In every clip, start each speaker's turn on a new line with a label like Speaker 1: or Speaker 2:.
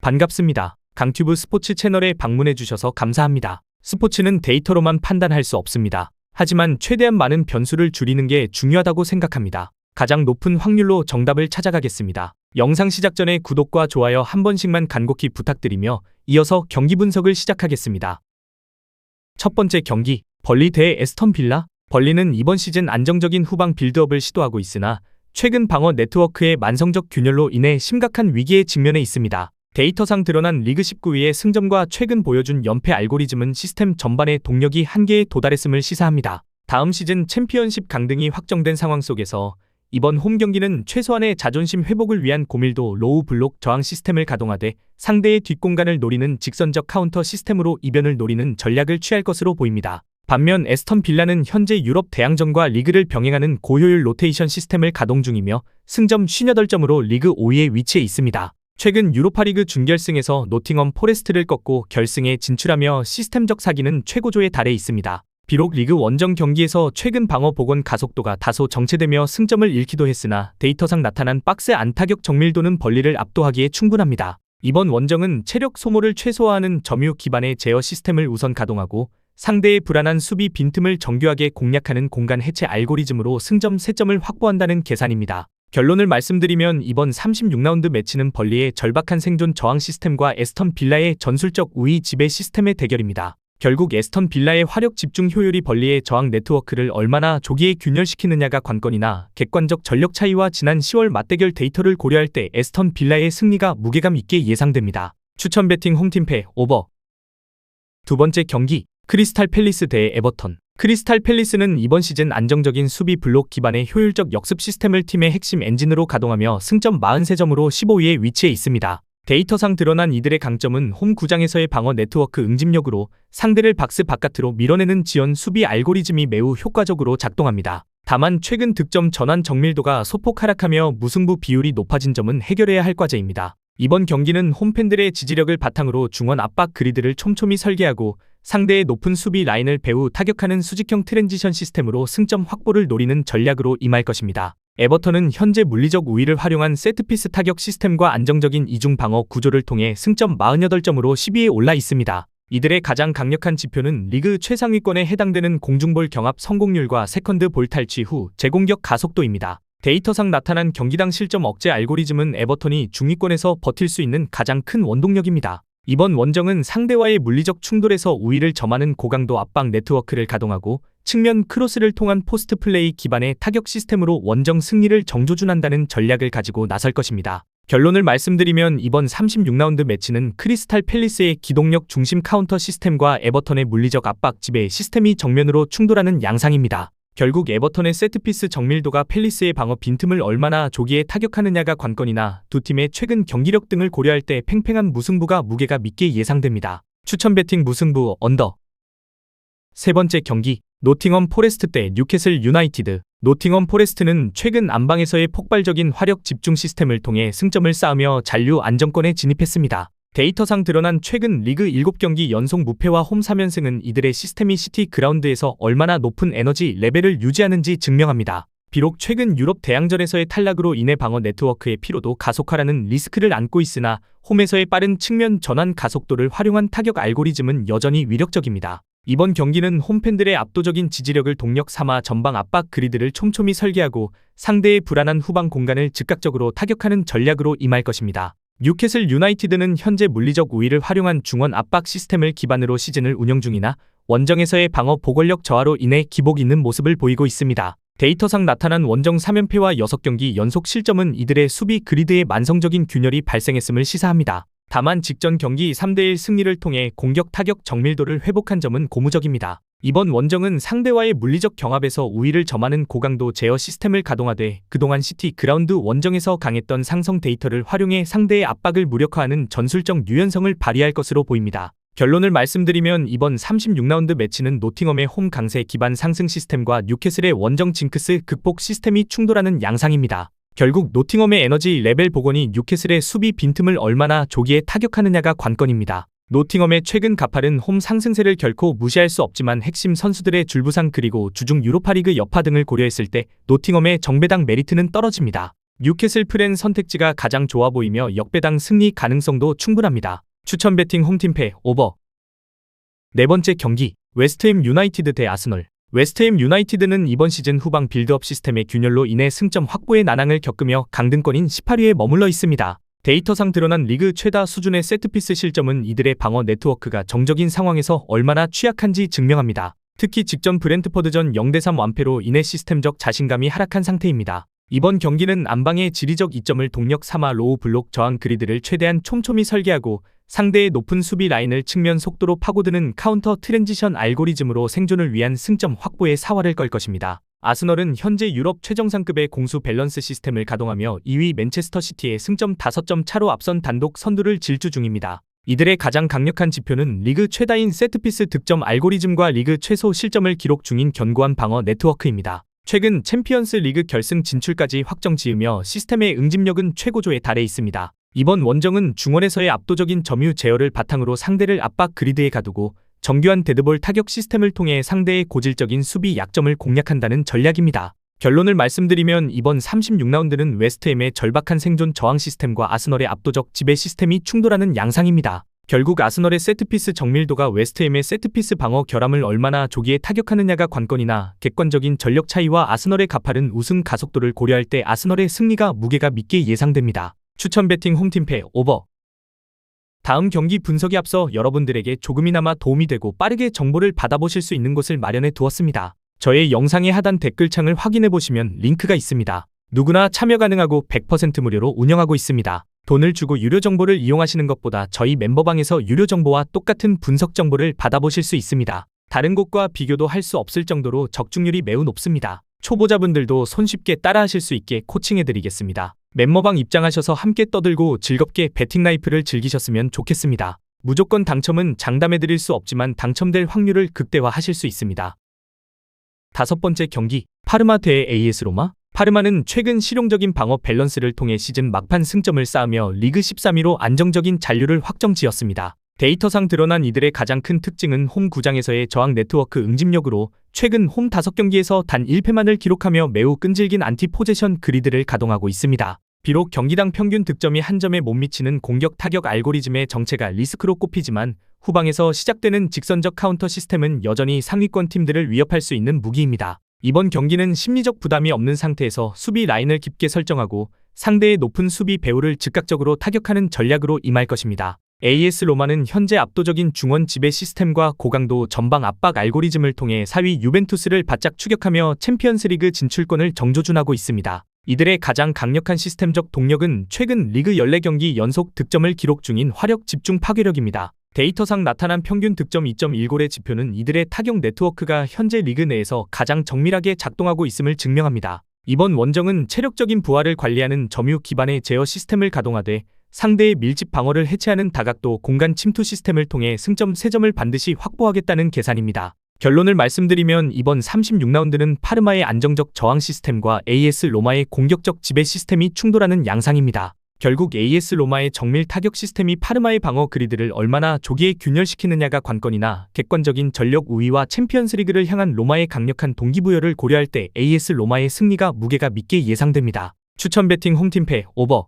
Speaker 1: 반갑습니다. 강튜브 스포츠 채널에 방문해주셔서 감사합니다. 스포츠는 데이터로만 판단할 수 없습니다. 하지만 최대한 많은 변수를 줄이는 게 중요하다고 생각합니다. 가장 높은 확률로 정답을 찾아가겠습니다. 영상 시작 전에 구독과 좋아요 한 번씩만 간곡히 부탁드리며 이어서 경기 분석을 시작하겠습니다. 첫 번째 경기, 벌리 대 에스턴 빌라. 벌리는 이번 시즌 안정적인 후방 빌드업을 시도하고 있으나 최근 방어 네트워크의 만성적 균열로 인해 심각한 위기에 직면해 있습니다. 데이터상 드러난 리그 19위의 승점과 최근 보여준 연패 알고리즘은 시스템 전반의 동력이 한계에 도달했음을 시사합니다. 다음 시즌 챔피언십 강등이 확정된 상황 속에서 이번 홈 경기는 최소한의 자존심 회복을 위한 고밀도 로우 블록 저항 시스템을 가동하되 상대의 뒷공간을 노리는 직선적 카운터 시스템으로 이변을 노리는 전략을 취할 것으로 보입니다. 반면 에스턴 빌라는 현재 유럽 대항전과 리그를 병행하는 고효율 로테이션 시스템을 가동 중이며 승점 58점으로 리그 5위에 위치해 있습니다. 최근 유로파리그 준결승에서 노팅엄 포레스트를 꺾고 결승에 진출하며 시스템적 사기는 최고조에 달해 있습니다. 비록 리그 원정 경기에서 최근 방어 복원 가속도가 다소 정체되며 승점을 잃기도 했으나 데이터상 나타난 박스 안타격 정밀도는 벌리를 압도하기에 충분합니다. 이번 원정은 체력 소모를 최소화하는 점유 기반의 제어 시스템을 우선 가동하고 상대의 불안한 수비 빈틈을 정교하게 공략하는 공간 해체 알고리즘으로 승점 3점을 확보한다는 계산입니다. 결론을 말씀드리면 이번 36라운드 매치는 벌리의 절박한 생존 저항 시스템과 에스턴 빌라의 전술적 우위 지배 시스템의 대결입니다. 결국 에스턴 빌라의 화력 집중 효율이 벌리의 저항 네트워크를 얼마나 조기에 균열시키느냐가 관건이나 객관적 전력 차이와 지난 10월 맞대결 데이터를 고려할 때 에스턴 빌라의 승리가 무게감 있게 예상됩니다. 추천 배팅 홈팀패 오버. 두 번째 경기, 크리스탈 팰리스 대 에버턴. 크리스탈 팰리스는 이번 시즌 안정적인 수비 블록 기반의 효율적 역습 시스템을 팀의 핵심 엔진으로 가동하며 승점 43점으로 15위에 위치해 있습니다. 데이터상 드러난 이들의 강점은 홈 구장에서의 방어 네트워크 응집력으로 상대를 박스 바깥으로 밀어내는 지연 수비 알고리즘이 매우 효과적으로 작동합니다. 다만 최근 득점 전환 정밀도가 소폭 하락하며 무승부 비율이 높아진 점은 해결해야 할 과제입니다. 이번 경기는 홈팬들의 지지력을 바탕으로 중원 압박 그리드를 촘촘히 설계하고 상대의 높은 수비 라인을 배후 타격하는 수직형 트랜지션 시스템으로 승점 확보를 노리는 전략으로 임할 것입니다. 에버턴은 현재 물리적 우위를 활용한 세트피스 타격 시스템과 안정적인 이중 방어 구조를 통해 승점 48점으로 10위에 올라 있습니다. 이들의 가장 강력한 지표는 리그 최상위권에 해당되는 공중볼 경합 성공률과 세컨드 볼 탈취 후 재공격 가속도입니다. 데이터상 나타난 경기당 실점 억제 알고리즘은 에버턴이 중위권에서 버틸 수 있는 가장 큰 원동력입니다. 이번 원정은 상대와의 물리적 충돌에서 우위를 점하는 고강도 압박 네트워크를 가동하고 측면 크로스를 통한 포스트 플레이 기반의 타격 시스템으로 원정 승리를 정조준한다는 전략을 가지고 나설 것입니다. 결론을 말씀드리면 이번 36라운드 매치는 크리스탈 팰리스의 기동력 중심 카운터 시스템과 에버턴의 물리적 압박 지배 시스템이 정면으로 충돌하는 양상입니다. 결국 에버턴의 세트피스 정밀도가 팰리스의 방어 빈틈을 얼마나 조기에 타격하느냐가 관건이나 두 팀의 최근 경기력 등을 고려할 때 팽팽한 무승부가 무게가 있게 예상됩니다. 추천 배팅 무승부 언더. 세 번째 경기, 노팅엄 포레스트 대 뉴캐슬 유나이티드. 노팅엄 포레스트는 최근 안방에서의 폭발적인 화력 집중 시스템을 통해 승점을 쌓으며 잔류 안정권에 진입했습니다. 데이터상 드러난 최근 리그 7경기 연속 무패와 홈 3연승은 이들의 시스템이 시티 그라운드에서 얼마나 높은 에너지 레벨을 유지하는지 증명합니다. 비록 최근 유럽 대항전에서의 탈락으로 인해 방어 네트워크의 피로도 가속화라는 리스크를 안고 있으나 홈에서의 빠른 측면 전환 가속도를 활용한 타격 알고리즘은 여전히 위력적입니다. 이번 경기는 홈팬들의 압도적인 지지력을 동력 삼아 전방 압박 그리드를 촘촘히 설계하고 상대의 불안한 후방 공간을 즉각적으로 타격하는 전략으로 임할 것입니다. 뉴캐슬 유나이티드는 현재 물리적 우위를 활용한 중원 압박 시스템을 기반으로 시즌을 운영 중이나 원정에서의 방어 보궐력 저하로 인해 기복 있는 모습을 보이고 있습니다. 데이터상 나타난 원정 3연패와 6경기 연속 실점은 이들의 수비 그리드의 만성적인 균열이 발생했음을 시사합니다. 다만 직전 경기 3대1 승리를 통해 공격 타격 정밀도를 회복한 점은 고무적입니다. 이번 원정은 상대와의 물리적 경합에서 우위를 점하는 고강도 제어 시스템을 가동하되 그동안 시티 그라운드 원정에서 강했던 상성 데이터를 활용해 상대의 압박을 무력화하는 전술적 유연성을 발휘할 것으로 보입니다. 결론을 말씀드리면 이번 36라운드 매치는 노팅엄의 홈 강세 기반 상승 시스템과 뉴캐슬의 원정 징크스 극복 시스템이 충돌하는 양상입니다. 결국 노팅엄의 에너지 레벨 복원이 뉴캐슬의 수비 빈틈을 얼마나 조기에 타격하느냐가 관건입니다. 노팅엄의 최근 가파른 홈 상승세를 결코 무시할 수 없지만 핵심 선수들의 줄부상 그리고 주중 유로파리그 여파 등을 고려했을 때 노팅엄의 정배당 메리트는 떨어집니다. 뉴캐슬 프렌 선택지가 가장 좋아 보이며 역배당 승리 가능성도 충분합니다. 추천 배팅 홈팀패 오버. 네 번째 경기 웨스트햄 유나이티드 대 아스널. 웨스트햄 유나이티드는 이번 시즌 후방 빌드업 시스템의 균열로 인해 승점 확보의 난항을 겪으며 강등권인 18위에 머물러 있습니다. 데이터상 드러난 리그 최다 수준의 세트피스 실점은 이들의 방어 네트워크가 정적인 상황에서 얼마나 취약한지 증명합니다. 특히 직전 브렌트퍼드전 0대3 완패로 인해 시스템적 자신감이 하락한 상태입니다. 이번 경기는 안방의 지리적 이점을 동력 삼아 로우 블록 저항 그리드를 최대한 촘촘히 설계하고 상대의 높은 수비 라인을 측면 속도로 파고드는 카운터 트랜지션 알고리즘으로 생존을 위한 승점 확보에 사활을 걸 것입니다. 아스널은 현재 유럽 최정상급의 공수 밸런스 시스템을 가동하며 2위 맨체스터 시티의 승점 5점 차로 앞선 단독 선두를 질주 중입니다. 이들의 가장 강력한 지표는 리그 최다인 세트피스 득점 알고리즘과 리그 최소 실점을 기록 중인 견고한 방어 네트워크입니다. 최근 챔피언스 리그 결승 진출까지 확정 지으며 시스템의 응집력은 최고조에 달해 있습니다. 이번 원정은 중원에서의 압도적인 점유 제어를 바탕으로 상대를 압박 그리드에 가두고 정교한 데드볼 타격 시스템을 통해 상대의 고질적인 수비 약점을 공략한다는 전략입니다. 결론을 말씀드리면 이번 36라운드는 웨스트햄의 절박한 생존 저항 시스템과 아스널의 압도적 지배 시스템이 충돌하는 양상입니다. 결국 아스널의 세트피스 정밀도가 웨스트햄의 세트피스 방어 결함을 얼마나 조기에 타격하느냐가 관건이나 객관적인 전력 차이와 아스널의 가파른 우승 가속도를 고려할 때 아스널의 승리가 무게가 믿게 예상됩니다. 추천 배팅 홈팀패 오버. 다음 경기 분석에 앞서 여러분들에게 조금이나마 도움이 되고 빠르게 정보를 받아보실 수 있는 곳을 마련해 두었습니다. 저의 영상의 하단 댓글창을 확인해 보시면 링크가 있습니다. 누구나 참여 가능하고 100% 무료로 운영하고 있습니다. 돈을 주고 유료 정보를 이용하시는 것보다 저희 멤버방에서 유료 정보와 똑같은 분석 정보를 받아보실 수 있습니다. 다른 곳과 비교도 할 수 없을 정도로 적중률이 매우 높습니다. 초보자분들도 손쉽게 따라하실 수 있게 코칭해드리겠습니다. 멤버방 입장하셔서 함께 떠들고 즐겁게 배팅 라이프를 즐기셨으면 좋겠습니다. 무조건 당첨은 장담해드릴 수 없지만 당첨될 확률을 극대화하실 수 있습니다. 다섯 번째 경기 파르마 대 AS 로마. 파르마는 최근 실용적인 방어 밸런스를 통해 시즌 막판 승점을 쌓으며 리그 13위로 안정적인 잔류를 확정지었습니다. 데이터상 드러난 이들의 가장 큰 특징은 홈 구장에서의 저항 네트워크 응집력으로 최근 홈 5경기에서 단 1패만을 기록하며 매우 끈질긴 안티 포제션 그리드를 가동하고 있습니다. 비록 경기당 평균 득점이 한 점에 못 미치는 공격 타격 알고리즘의 정체가 리스크로 꼽히지만 후방에서 시작되는 직선적 카운터 시스템은 여전히 상위권 팀들을 위협할 수 있는 무기입니다. 이번 경기는 심리적 부담이 없는 상태에서 수비 라인을 깊게 설정하고 상대의 높은 수비 배후를 즉각적으로 타격하는 전략으로 임할 것입니다. AS 로마는 현재 압도적인 중원 지배 시스템과 고강도 전방 압박 알고리즘을 통해 4위 유벤투스를 바짝 추격하며 챔피언스리그 진출권을 정조준하고 있습니다. 이들의 가장 강력한 시스템적 동력은 최근 리그 14경기 연속 득점을 기록 중인 화력 집중 파괴력입니다. 데이터상 나타난 평균 득점 2.1골의 지표는 이들의 타격 네트워크가 현재 리그 내에서 가장 정밀하게 작동하고 있음을 증명합니다. 이번 원정은 체력적인 부하를 관리하는 점유 기반의 제어 시스템을 가동하되 상대의 밀집 방어를 해체하는 다각도 공간 침투 시스템을 통해 승점 3점을 반드시 확보하겠다는 계산입니다. 결론을 말씀드리면 이번 36라운드는 파르마의 안정적 저항 시스템과 AS 로마의 공격적 지배 시스템이 충돌하는 양상입니다. 결국 AS 로마의 정밀 타격 시스템이 파르마의 방어 그리드를 얼마나 조기에 균열시키느냐가 관건이나 객관적인 전력 우위와 챔피언스리그를 향한 로마의 강력한 동기부여를 고려할 때 AS 로마의 승리가 무게가 믿게 예상됩니다. 추천 배팅 홈팀패 오버.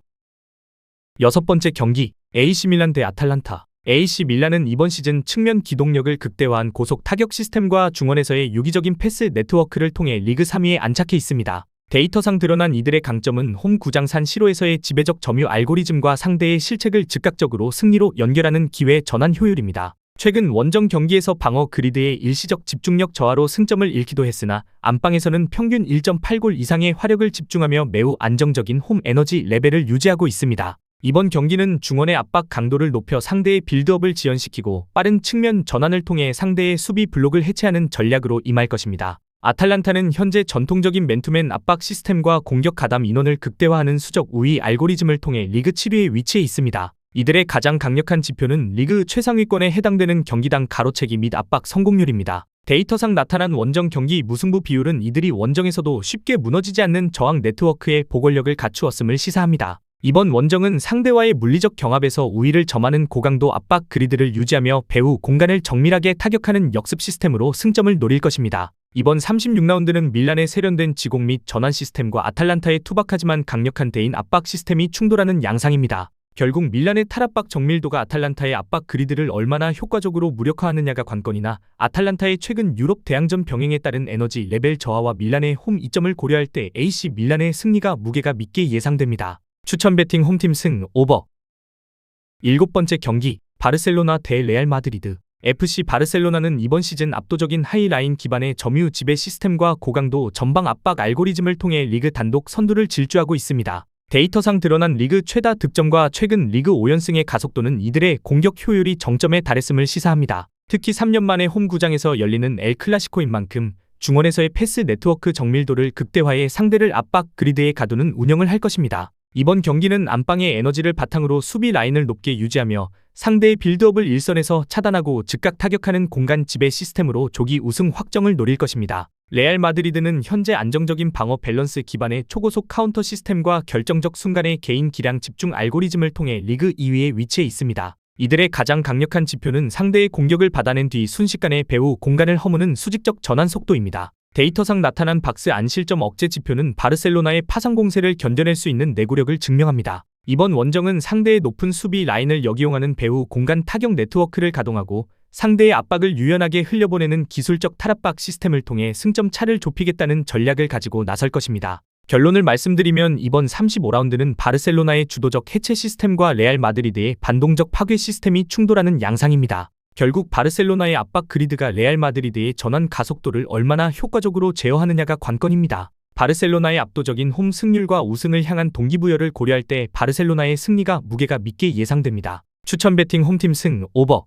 Speaker 1: 여섯 번째 경기 AC 밀란 대 아탈란타. AC 밀란은 이번 시즌 측면 기동력을 극대화한 고속 타격 시스템과 중원에서의 유기적인 패스 네트워크를 통해 리그 3위에 안착해 있습니다. 데이터상 드러난 이들의 강점은 홈 구장 산 시로에서의 지배적 점유 알고리즘과 상대의 실책을 즉각적으로 승리로 연결하는 기회 전환 효율입니다. 최근 원정 경기에서 방어 그리드의 일시적 집중력 저하로 승점을 잃기도 했으나 안방에서는 평균 1.8골 이상의 화력을 집중하며 매우 안정적인 홈 에너지 레벨을 유지하고 있습니다. 이번 경기는 중원의 압박 강도를 높여 상대의 빌드업을 지연시키고 빠른 측면 전환을 통해 상대의 수비 블록을 해체하는 전략으로 임할 것입니다. 아탈란타는 현재 전통적인 맨투맨 압박 시스템과 공격 가담 인원을 극대화하는 수적 우위 알고리즘을 통해 리그 7위에 위치해 있습니다. 이들의 가장 강력한 지표는 리그 최상위권에 해당되는 경기당 가로채기 및 압박 성공률입니다. 데이터상 나타난 원정 경기 무승부 비율은 이들이 원정에서도 쉽게 무너지지 않는 저항 네트워크의 보궐력을 갖추었음을 시사합니다. 이번 원정은 상대와의 물리적 경합에서 우위를 점하는 고강도 압박 그리드를 유지하며 배후 공간을 정밀하게 타격하는 역습 시스템으로 승점을 노릴 것입니다. 이번 36라운드는 밀란의 세련된 지공 및 전환 시스템과 아탈란타의 투박하지만 강력한 대인 압박 시스템이 충돌하는 양상입니다. 결국 밀란의 탈압박 정밀도가 아탈란타의 압박 그리드를 얼마나 효과적으로 무력화하느냐가 관건이나 아탈란타의 최근 유럽 대항전 병행에 따른 에너지 레벨 저하와 밀란의 홈 이점을 고려할 때 AC 밀란의 승리가 무게가 믿게 예상됩니다. 추천 배팅 홈팀 승 오버. 7번째 경기 바르셀로나 대 레알 마드리드. FC 바르셀로나는 이번 시즌 압도적인 하이라인 기반의 점유 지배 시스템과 고강도 전방 압박 알고리즘을 통해 리그 단독 선두를 질주하고 있습니다. 데이터상 드러난 리그 최다 득점과 최근 리그 5연승의 가속도는 이들의 공격 효율이 정점에 달했음을 시사합니다. 특히 3년 만에 홈 구장에서 열리는 엘 클라시코인 만큼 중원에서의 패스 네트워크 정밀도를 극대화해 상대를 압박 그리드에 가두는 운영을 할 것입니다. 이번 경기는 안방의 에너지를 바탕으로 수비 라인을 높게 유지하며 상대의 빌드업을 일선에서 차단하고 즉각 타격하는 공간 지배 시스템으로 조기 우승 확정을 노릴 것입니다. 레알 마드리드는 현재 안정적인 방어 밸런스 기반의 초고속 카운터 시스템과 결정적 순간의 개인 기량 집중 알고리즘을 통해 리그 2위에 위치해 있습니다. 이들의 가장 강력한 지표는 상대의 공격을 받아낸 뒤 순식간에 배후 공간을 허무는 수직적 전환 속도입니다. 데이터상 나타난 박스 안 실점 억제 지표는 바르셀로나의 파상 공세를 견뎌낼 수 있는 내구력을 증명합니다. 이번 원정은 상대의 높은 수비 라인을 역이용하는 배후 공간 타격 네트워크를 가동하고 상대의 압박을 유연하게 흘려보내는 기술적 탈압박 시스템을 통해 승점 차를 좁히겠다는 전략을 가지고 나설 것입니다. 결론을 말씀드리면 이번 35라운드는 바르셀로나의 주도적 해체 시스템과 레알 마드리드의 반동적 파괴 시스템이 충돌하는 양상입니다. 결국 바르셀로나의 압박 그리드가 레알 마드리드의 전환 가속도를 얼마나 효과적으로 제어하느냐가 관건입니다. 바르셀로나의 압도적인 홈 승률과 우승을 향한 동기부여를 고려할 때 바르셀로나의 승리가 무게가 믿게 예상됩니다. 추천 배팅 홈팀 승 오버.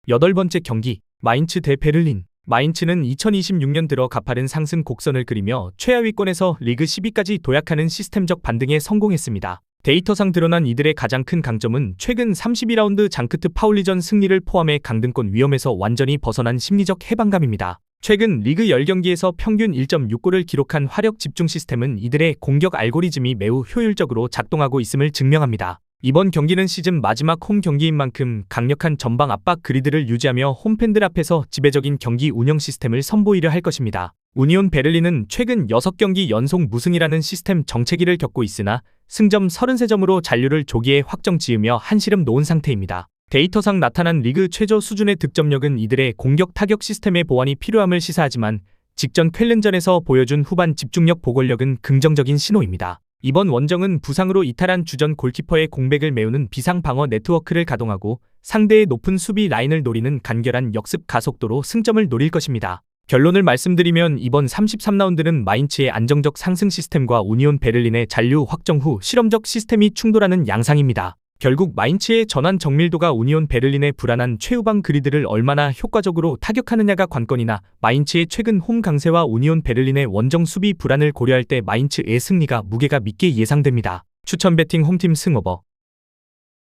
Speaker 1: 8번째 경기 마인츠 대 베를린. 마인츠는 2026년 들어 가파른 상승 곡선을 그리며 최하위권에서 리그 10위까지 도약하는 시스템적 반등에 성공했습니다. 데이터상 드러난 이들의 가장 큰 강점은 최근 32라운드 장크트 파울리전 승리를 포함해 강등권 위험에서 완전히 벗어난 심리적 해방감입니다. 최근 리그 10경기에서 평균 1.6골을 기록한 화력 집중 시스템은 이들의 공격 알고리즘이 매우 효율적으로 작동하고 있음을 증명합니다. 이번 경기는 시즌 마지막 홈 경기인 만큼 강력한 전방 압박 그리드를 유지하며 홈팬들 앞에서 지배적인 경기 운영 시스템을 선보이려 할 것입니다. 우니온 베를린은 최근 6경기 연속 무승이라는 시스템 정체기를 겪고 있으나 승점 33점으로 잔류를 조기에 확정 지으며 한시름 놓은 상태입니다. 데이터상 나타난 리그 최저 수준의 득점력은 이들의 공격 타격 시스템의 보완이 필요함을 시사하지만 직전 쾰른전에서 보여준 후반 집중력 보골력은 긍정적인 신호입니다. 이번 원정은 부상으로 이탈한 주전 골키퍼의 공백을 메우는 비상 방어 네트워크를 가동하고 상대의 높은 수비 라인을 노리는 간결한 역습 가속도로 승점을 노릴 것입니다. 결론을 말씀드리면 이번 33라운드는 마인츠의 안정적 상승 시스템과 우니온 베를린의 잔류 확정 후 실험적 시스템이 충돌하는 양상입니다. 결국 마인츠의 전환 정밀도가 우니온 베를린의 불안한 최후방 그리드를 얼마나 효과적으로 타격하느냐가 관건이나 마인츠의 최근 홈 강세와 우니온 베를린의 원정 수비 불안을 고려할 때 마인츠의 승리가 무게가 믿게 예상됩니다. 추천 배팅 홈팀 승 오버.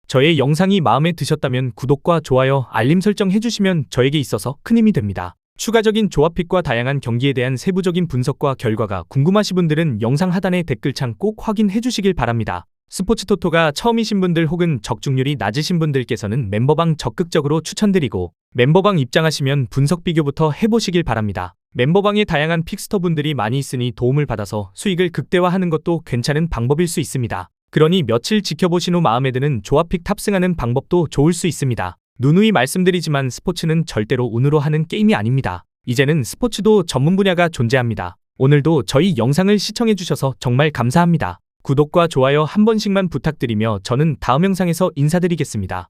Speaker 1: 저의 영상이 마음에 드셨다면 구독과 좋아요, 알림 설정 해주시면 저에게 있어서 큰 힘이 됩니다. 추가적인 조합픽과 다양한 경기에 대한 세부적인 분석과 결과가 궁금하신 분들은 영상 하단의 댓글창 꼭 확인해 주시길 바랍니다. 스포츠토토가 처음이신 분들 혹은 적중률이 낮으신 분들께서는 멤버방 적극적으로 추천드리고 멤버방 입장하시면 분석 비교부터 해보시길 바랍니다. 멤버방에 다양한 픽스터 분들이 많이 있으니 도움을 받아서 수익을 극대화하는 것도 괜찮은 방법일 수 있습니다. 그러니 며칠 지켜보신 후 마음에 드는 조합픽 탑승하는 방법도 좋을 수 있습니다. 누누이 말씀드리지만 스포츠는 절대로 운으로 하는 게임이 아닙니다. 이제는 스포츠도 전문 분야가 존재합니다. 오늘도 저희 영상을 시청해주셔서 정말 감사합니다. 구독과 좋아요 한 번씩만 부탁드리며 저는 다음 영상에서 인사드리겠습니다.